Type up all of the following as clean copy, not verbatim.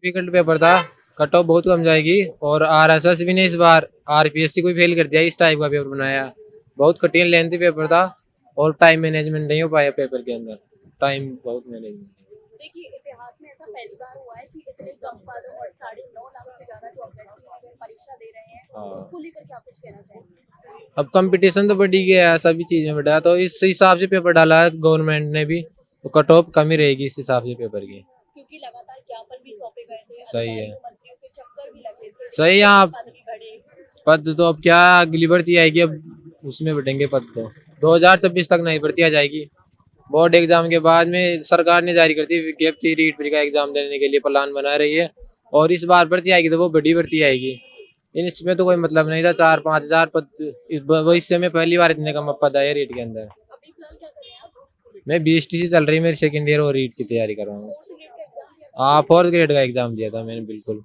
Difficult paper था, cut off बहुत कम जाएगी। और आरएसएस भी ने इस बार आरपीएससी को भी फेल कर दिया, इस टाइप का पेपर बनाया। बहुत कठिन लेंथी पेपर था और टाइम मैनेजमेंट नहीं हो पाया पेपर के अंदर, टाइम बहुत मैनेजमेंट। देखिए इतिहास में ऐसा पहली बार हुआ है कि इतने कम पद और 9.5 लाख से ज्यादा जो अभ्यर्थी हैं परीक्षा दे रहे हैं, हाँ। उसको लेकर क्या कुछ कहना चाहेंगे? अब कंपटीशन तो बढ़ी गया है, सभी चीजें बढ़ा, तो इस हिसाब से पेपर डाला है गवर्नमेंट ने भी, तो कट ऑफ कम ही रहेगी इस हिसाब से पेपर की। क्योंकि लगातार ज्ञापन भी सौंपे गए थे, सही है। अधिकारियों मंत्रियों के चक्कर भी लगे थे, सही है। आप पद भी बढ़े। पद तो अब क्या अगली भर्ती आएगी, अब उसमें बढ़ेंगे पद तो 2026 तक नहीं भर्ती आ जाएगी। बोर्ड एग्जाम के बाद में सरकार ने जारी कर दी विज्ञप्ति, रीट प्री का एग्जाम देने के लिए प्लान बना रही है। और इस बार भर्ती आएगी तो वो बड़ी भर्ती आएगी, इसमें तो कोई मतलब नहीं था। 4-5 हजार पद इस भविष्य में पहली बार इतने कम पद आए रीट के अंदर। अभी फिलहाल क्या कर रहे हैं आप? मैं बीएसटीसी चल रही, मेरी सेकंड ईयर और रीट की तैयारी कर रहा हूँ। 4th ग्रेड का एग्जाम दिया? हाँ, 4th ग्रेड का एग्जाम दिया था मैंने, बिल्कुल।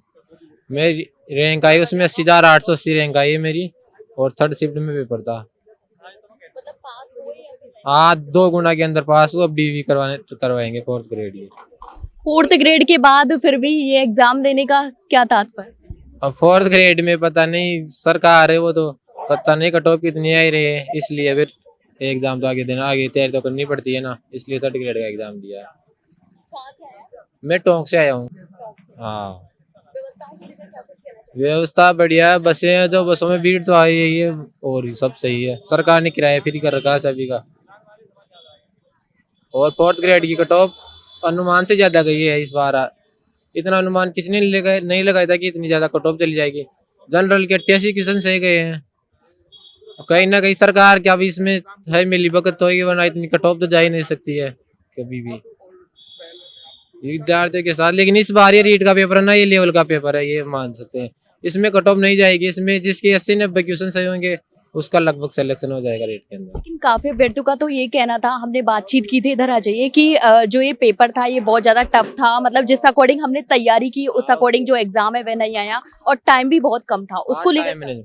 मेरी रैंक आई उसमें 80,880 रैंक आई है मेरी, और 3rd शिफ्ट में पेपर था। मतलब पास हुए या फिर नहीं? हाँ, 2 गुना के अंदर पास हुआ। अब डीवी करवाएंगे 4th ग्रेड की। 4th ग्रेड के बाद फिर भी ये एग्जाम देने का क्या तात्पर्य? अब 4th ग्रेड में पता नहीं, सरकार है वो तो पता नहीं कट ऑफ कितनी आई रही है, इसलिए फिर एग्जाम तो आगे देना, आगे तैयारी तो करनी पड़ती है ना, इसलिए 3rd ग्रेड का एग्जाम दिया है। कहाँ से आया? मैं टोंक से आया हूँ। टॉप से। हाँ, व्यवस्थाओं को लेकर क्या कुछ कहना चाहिए? व्यवस्था बढ़िया है, बसें हैं, जो बसों में भीड़ तो आ ही रही है, और सब सही है। सरकार ने किराया फ्री कर रखा है सभी का। और 4th ग्रेड की कट ऑफ अनुमान से ज्यादा गई है इस बार। इतना अनुमान किसने नहीं लगाया था कि इतनी ज्यादा कट ऑफ चली जाएगी। जनरल के 88 क्वेश्चन सही गए हैं। कहीं ना कहीं सरकार क्या भी इसमें है मिली भगत होगी, वरना इतनी कट ऑफ तो जा ही नहीं सकती है कभी भी विद्यार्थियों के साथ। लेकिन इस बार ये रीट का पेपर है ना, ये लेवल का पेपर है, ये मान सकते हैं। इसमें कट ऑफ नहीं जाएगी, इसमें जिसके 80-90 क्वेश्चन सही होंगे उसका लगभग सिलेक्शन हो जाएगा रेट के अंदर। लेकिन काफी अभ्यर्थियों का तो ये कहना था, हमने बातचीत की थी, इधर आ जाइए, कि जो ये पेपर था ये बहुत ज्यादा टफ था, मतलब जिस अकॉर्डिंग हमने तैयारी की उस अकॉर्डिंग जो एग्जाम है वह नहीं आया, और टाइम भी बहुत कम था उसको लेकर।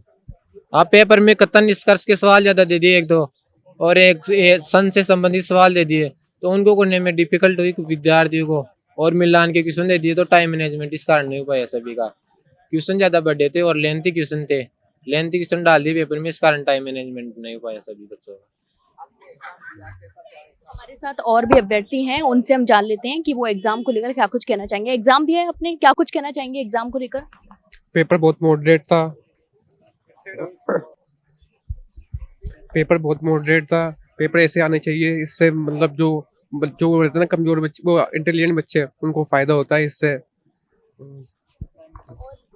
आप पेपर में कथन निष्कर्ष के सवाल ज्यादा दे दिए, एक दो, और एक सन से संबंधित सवाल दे दिए, तो उनको करने में डिफिकल्ट हुई विद्यार्थियों को। और मिलान के क्वेश्चन दे दिए तो टाइम मैनेजमेंट इस कारण नहीं हो पाया सभी का। क्वेश्चन ज्यादा बढ़े थे और लेंथी क्वेश्चन थे, लेंथी क्वेश्चन डाल दिए पेपर में, इस कारण टाइम मैनेजमेंट नहीं हो पाया सभी बच्चों का। हमारे साथ और भी अभ्यर्थी हैं, उनसे हम जान लेते हैं कि वो एग्जाम को लेकर क्या कुछ कहना चाहेंगे। एग्जाम दिया है आपने, क्या कुछ कहना चाहेंगे एग्जाम को लेकर? पेपर बहुत मॉडरेट था। पेपर ऐसे आने चाहिए, इससे मतलब जो रहते हैं ना कमजोर बच्चे, वो इंटेलिजेंट बच्चे, उनको फायदा होता है इससे।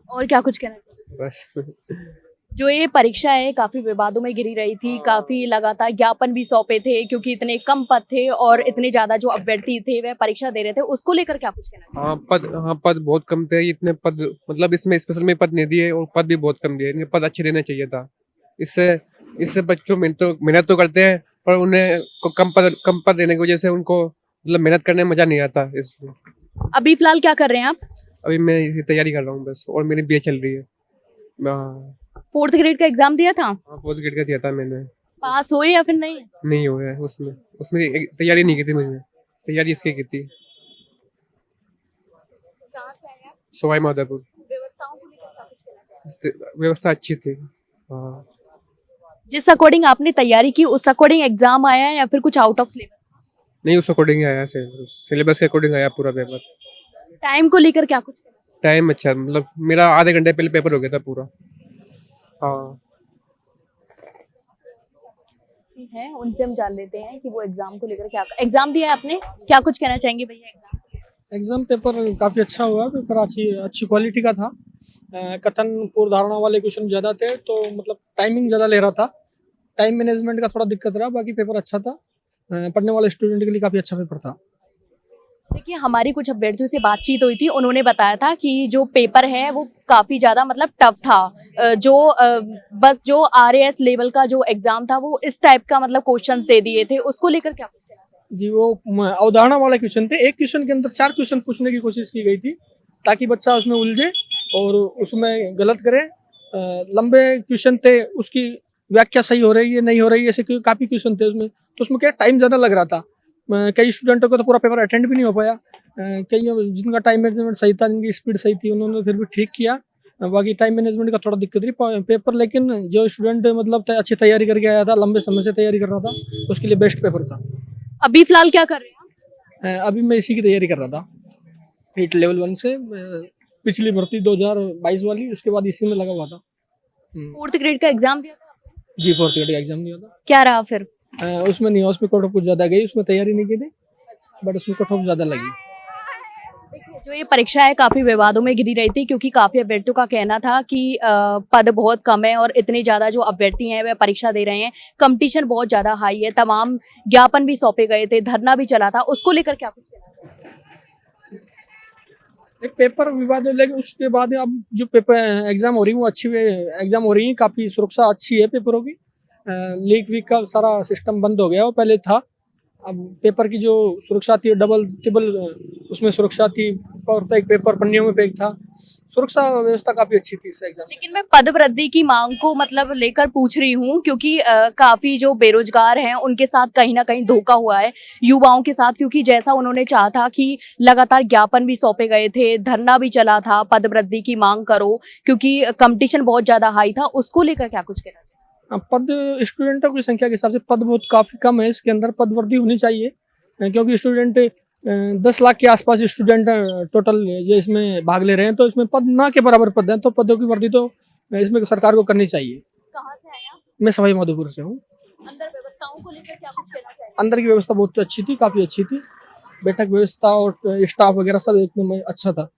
और क्या कुछ कहना चाहेंगे? बस जो ये परीक्षा है काफी विवादों में घिरी रही थी, काफी लगातार ज्ञापन भी सौंपे थे, क्योंकि इतने कम पद थे और इतने ज्यादा जो अभ्यर्थी थे वह परीक्षा दे रहे थे, उसको लेकर क्या कुछ कहना चाहेंगे? हाँ, पद बहुत कम थे। इतने पद मतलब इसमें स्पेशल में पद नहीं दिए, और पद भी बहुत कम दिए। इन्हें पद अच्छे देना चाहिए था। इससे बच्चों मेहनत तो करते हैं, पर उन्हें कम पद देने की वजह से उनको मतलब मेहनत करने में मजा नहीं आता। इसलिए अभी फिलहाल क्या कर रहे हैं आप? अभी मैं इसी तैयारी कर रहा हूँ बस, और मेरी बीए चल रही है। 4th ग्रेड का एग्जाम दिया था? हाँ, 4th ग्रेड का दिया था मैंने। पास हुए या फिर नहीं? नहीं हो गया उसमें तैयारी नहीं की थी मैंने। तैयारी इसकी की थी कहाँ से आए आप? सवाई माधोपुर। व्यवस्थाओं को लेकर क्या कुछ कहना चाहेंगे? व्यवस्था अच्छी थी। हाँ, जिस अकॉर्डिंग आपने तैयारी की उस अकॉर्डिंग एग्जाम आया या फिर कुछ आउट ऑफ सिलेबस? नहीं, उस अकॉर्डिंग आया, सिलेबस के अकॉर्डिंग आया पूरा पेपर। टाइम को लेकर क्या कुछ कहना टाइम अच्छा, मतलब मेरा आधे घंटे पहले पेपर हो गया था पूरा। हाँ, है, उनसे हम जान लेते हैं कि वो एग्जाम को लेकर क्या एग्जाम दिया है आपने, क्या कुछ कहना चाहेंगे भैया? एग्जाम पेपर काफ़ी अच्छा हुआ। पेपर अच्छी क्वालिटी का था। कथन पूर्व धारणा वाले क्वेश्चन ज़्यादा थे, तो मतलब टाइमिंग ज़्यादा ले रहा था। टाइम मैनेजमेंट का थोड़ा दिक्कत रहा, बाकी पेपर अच्छा था। पढ़ने वाले स्टूडेंट के लिए काफ़ी अच्छा पेपर था। देखिए, हमारी कुछ अभ्यर्थियों से बातचीत हुई थी, उन्होंने बताया था कि जो पेपर है वो काफी ज्यादा मतलब टफ था। बस जो RAS लेवल का जो एग्जाम था वो इस टाइप का मतलब क्वेश्चंस दे दिए थे, उसको लेकर क्या कुछ कहना चाहेंगे? जी, वो अवधारणा वाले क्वेश्चन थे। एक क्वेश्चन के अंदर 4 क्वेश्चन पूछने की कोशिश की गई थी, ताकि बच्चा उसमें उलझे और उसमें गलत करे। लंबे क्वेश्चन थे, उसकी व्याख्या सही हो रही है नहीं हो रही है, ऐसे काफ़ी क्वेश्चन थे उसमें। तो उसमें क्या टाइम ज़्यादा लग रहा था। कई स्टूडेंटों को तो पूरा पेपर अटेंड भी नहीं हो पाया। कई जिनका टाइम मैनेजमेंट सही था, जिनकी स्पीड सही थी, उन्होंने फिर भी ठीक किया। बाकी टाइम मैनेजमेंट का थोड़ा दिक्कत रही पेपर, लेकिन जो स्टूडेंट मतलब अच्छी तैयारी करके आया था, लंबे समय से तैयारी कर रहा था, उसके लिए बेस्ट पेपर था। अभी फिलहाल क्या कर रहे हैं आप? अभी मैं इसी की तैयारी कर रहा था, नीट लेवल 1 से पिछली भर्ती 2022 वाली, उसके बाद इसी में लगा हुआ था। 4th ग्रेड का एग्जाम दिया था आपने? जी 4th ग्रेड का एग्जाम दिया था। क्या रहा फिर? उसमें नहीं, उसमें कट ऑफ कुछ ज़्यादा गई, उसमें तैयारी नहीं की थी, बट उसमें कट ऑफ ज़्यादा लगी। देखिए, जो ये परीक्षा है काफी विवादों में घिरी रही थी, क्योंकि काफी अभ्यर्थियों का कहना था कि पद बहुत कम है और इतने ज्यादा जो अभ्यर्थी हैं वह परीक्षा दे रहे हैं, कंपटीशन बहुत ज्यादा हाई है, तमाम ज्ञापन भी सौंपे गए थे, धरना भी चला था, उसको लेकर क्या कुछ कहना चाहिए? एक पेपर विवाद है, लेकिन उसके बाद अब जो पेपर एग्जाम हो रही है वो अच्छी एग्जाम हो रही है, काफ़ी सुरक्षा अच्छी है पेपरों की। लीक वीक का सारा सिस्टम बंद हो गया, वो पहले था। अब पेपर की जो सुरक्षा थी डबल ट्रिपल उसमें सुरक्षा थी, और एक पेपर पन्नियों में पैक था, सुरक्षा व्यवस्था काफ़ी अच्छी थी इस एग्जाम। लेकिन मैं पद वृद्धि की मांग को मतलब लेकर पूछ रही हूँ, क्योंकि काफी जो बेरोजगार हैं उनके साथ कहीं ना कहीं धोखा हुआ है युवाओं के साथ, क्योंकि जैसा उन्होंने चाहा था कि लगातार ज्ञापन भी सौंपे गए थे, धरना भी चला था, पद वृद्धि की मांग करो, क्योंकि कंपटीशन बहुत ज्यादा हाई था, उसको लेकर क्या कुछ कहना चाहिए? पद स्टूडेंटों की संख्या के हिसाब से पद बहुत काफ़ी कम है, इसके अंदर पद वृद्धि होनी चाहिए, क्योंकि स्टूडेंट 10 लाख के आसपास स्टूडेंट टोटल ये इसमें भाग ले रहे हैं, तो इसमें पद ना के बराबर पद हैं, तो पदों की वृद्धि तो इसमें सरकार को करनी चाहिए। कहाँ से आए आप? मैं सवाई माधोपुर से हूँ। अंदर व्यवस्थाओं को लेकर क्या कुछ कहना चाहिए? अंदर की व्यवस्था बहुत अच्छी थी, काफ़ी अच्छी थी, बैठक व्यवस्था और स्टाफ वगैरह सब एकदम अच्छा था।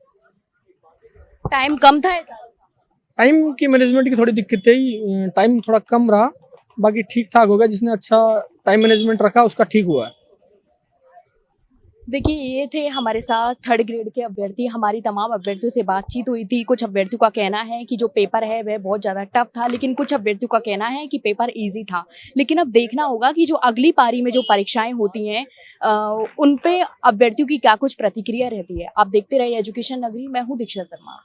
टाइम कम था या ज्यादा था? टाइम की मैनेजमेंट की थोड़ी दिक्कत थी, टाइम थोड़ा कम रहा, बाकी ठीक ठाक हो गया। जिसने अच्छा टाइम मैनेजमेंट रखा उसका ठीक हुआ है। देखिए, ये थे हमारे साथ 3rd ग्रेड के अभ्यर्थी। हमारी तमाम अभ्यर्थियों से बातचीत हुई थी। कुछ अभ्यर्थियों का कहना है कि जो पेपर है वह बहुत ज़्यादा टफ था, लेकिन कुछ अभ्यर्थियों का कहना है कि पेपर इजी था। लेकिन अब देखना होगा कि जो अगली पारी में जो परीक्षाएं होती हैं उन पे अभ्यर्थियों की क्या कुछ प्रतिक्रिया रहती है। आप देखते रहिए एजुकेशन नगरी। मैं हूँ दीक्षा शर्मा।